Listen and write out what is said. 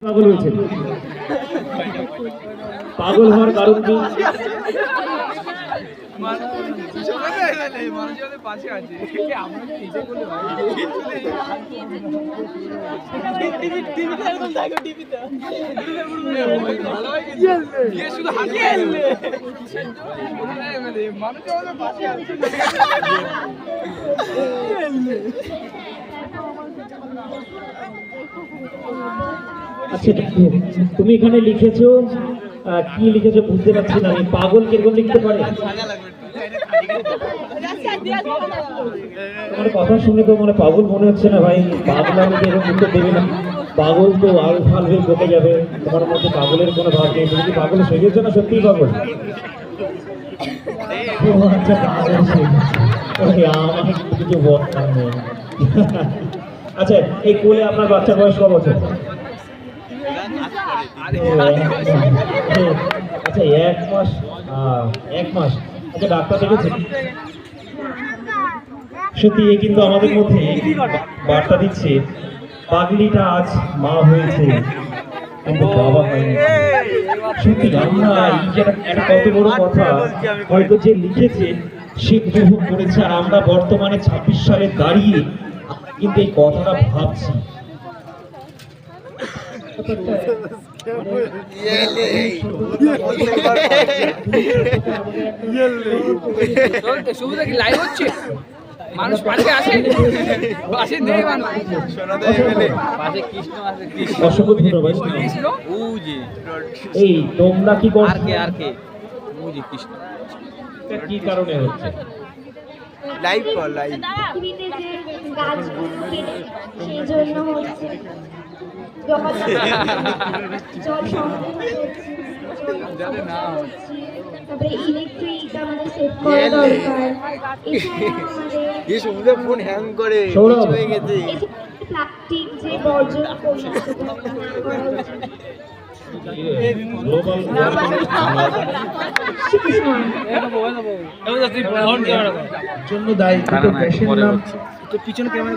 পাগল হয়েছে। পাগল হওয়ার কারণ কি? আচ্ছা, তুমি এখানে লিখেছো, কি লিখেছো বুঝতে পারছি না। আমি পাগল কিরকম লিখতে পারে? তোমার কথা শুনে তো মানে পাগল মনে হচ্ছে না ভাই। পাগল আমি এরকম উত্তর দেবে না। পাগল তো আল ফাল হয়ে বকে যাবে। তোমার মধ্যে পাগলের কোনো ভাব নেই। তুমি কি পাগল সেজেছো না সত্যিই পাগল? আচ্ছা, পাগল আমার কিছু বলার নেই। আচ্ছা, এই কোলে আপনার বাচ্চার বয়স ক বছর? আচ্ছা, 1 মাস। 1 মাস। আচ্ছা, ডাক্তার দেখেছেন? সত্যি কিন্তু আমাদের মধ্যে বার্তা দিচ্ছে পাগলিটা আজ মা হয়েছে কিন্তু বাবা হয়নি। সত্যি আমরা একটা কত বড় কথা হয়তো যে লিখেছে সে উপভোগ করেছে, আর আমরা বর্তমানে 26 সালে দাঁড়িয়ে কিন্তু এই কথাটা ভাবছি। মানুষ পাশে আসে, পাশে নেই মানুষ। অসংখ্য ধন্যবাদ। এই তোমরা কি করছো? আর কে কৃষ্ণ কি কারণে হচ্ছে? লাইভ কর, লাইভ। পৃথিবীতে যে গাছ সেই জন্য হচ্ছে জল তারপরে ইলেকট্রিক আমাদের সেভ করা দরকার। এছাড়া আমাদের ফোন হ্যাং করে হয়ে গেছে। প্লাস্টিক যে বর্জ্য জন্য দায়ী। পিছনে ক্যামেরা